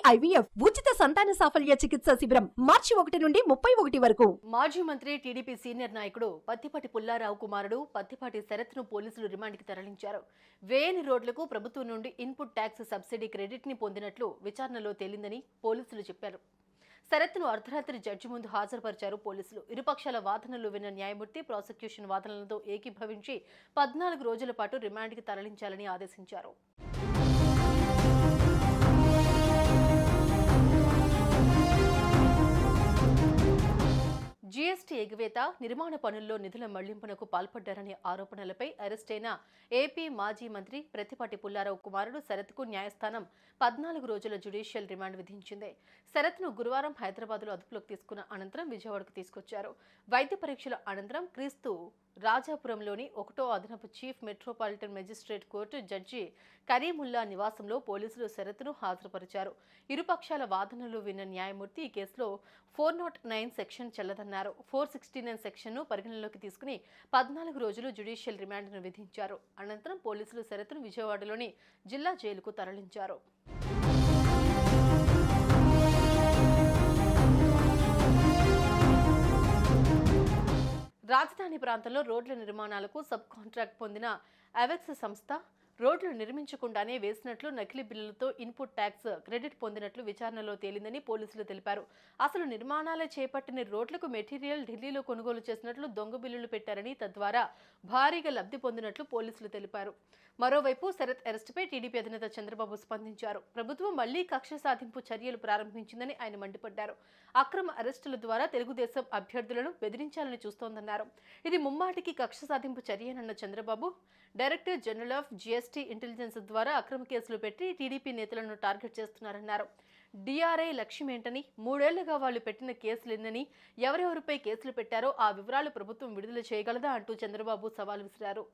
IVF ఉచిత సంతాన సాఫల్య చికిత్స శిబిరం మార్చి 1 నుండి 31 వరకు. మాజీ మంత్రి టీడీపీ సీనియర్ నాయకుడు పత్తిపాటి పుల్లారావు కుమారుడు పత్తిపాటి శరత్ను పోలీసులు రిమాండ్కి తరలించారు. వేయని రోడ్లకు ప్రభుత్వం నుండి ఇన్పుట్ ట్యాక్స్ సబ్సిడీ క్రెడిట్ ని పొందినట్లు విచారణలో తేలిందని పోలీసులు చెప్పారు. శరత్ను అర్ధరాత్రి జడ్జి ముందు హాజరుపరిచారు పోలీసులు. ఇరుపక్షాల వాదనలు విన్న న్యాయమూర్తి ప్రాసిక్యూషన్ వాదనలతో ఏకీభవించి 14 రోజుల పాటు రిమాండ్కి తరలించాలని ఆదేశించారు. జీఎస్టీ ఎగువేత, నిర్మాణ పనుల్లో నిధుల మళ్లింపునకు పాల్పడ్డారనే ఆరోపణలపై అరెస్టైన ఏపీ మాజీ మంత్రి ప్రత్తిపాటి పుల్లారావు కుమారుడు శరత్కు న్యాయస్థానం 14 రోజుల జ్యుడిషియల్ రిమాండ్ విధించింది. శరత్ను గురువారం హైదరాబాద్లో అదుపులోకి తీసుకున్న అనంతరం విజయవాడకు తీసుకొచ్చారు. వైద్య పరీక్షల అనంతరం క్రీస్తు రాజాపురంలోని 1వ అదనపు chief metropolitan magistrate court judge Kareemulla నివాసంలో పోలీసులు శరత్ను హాజరుపరిచారు. ఇరుపక్షాల వాదనలు విన్న న్యాయమూర్తి ఈ కేసులో 409 సెక్షన్ చెల్లదన్నారు. 469 సెక్షన్ను పరిగణనలోకి తీసుకుని 14 రోజులు జ్యుడిషియల్ రిమాండ్ను విధించారు. అనంతరం పోలీసులు శరత్ను విజయవాడలోని జిల్లా జైలుకు తరలించారు. రాజధాని ప్రాంతంలో రోడ్ల నిర్మాణాలకు సబ్ కాంట్రాక్ట్ పొందిన అవెక్స్ సంస్థ రోడ్లు నిర్మించకుండానే వేసినట్లు నకిలీ బిల్లులతో ఇన్పుట్ ట్యాక్స్ క్రెడిట్ పొందినట్లు విచారణలో తేలిందని పోలీసులు తెలిపారు. అసలు నిర్మాణాలే చేపట్టిన రోడ్లకు మెటీరియల్ ఢిల్లీలో కొనుగోలు చేసినట్లు దొంగ బిల్లులు పెట్టారని తద్వారా భారీగా లబ్ధి పొందినట్లు పోలీసులు తెలిపారు. మరోవైపు శరత్ అరెస్టుపై టీడీపీ అధినేత చంద్రబాబు స్పందించారు. ప్రభుత్వం మళ్లీ కక్ష సాధింపు చర్యలు ప్రారంభించిందని ఆయన మండిపడ్డారు. అక్రమ అరెస్టుల ద్వారా తెలుగుదేశం అభ్యర్థులను బెదిరించాలని చూస్తోందన్నారు. ఇది ముమ్మాటికి కక్ష సాధింపు చర్యనన్న Chandrababu, director general of GST intelligence ద్వారా అక్రమ కేసులు పెట్టి టీడీపీ నేతలను టార్గెట్ చేస్తున్నారన్నారు. డిఆర్ఐ లక్ష్యం ఏంటని, 3 ఏళ్లుగా వాళ్లు పెట్టిన కేసులేనని, ఎవరెవరిపై కేసులు పెట్టారో ఆ వివరాలు ప్రభుత్వం విడుదల చేయగలదా అంటూ చంద్రబాబు సవాల్ విసిరారు.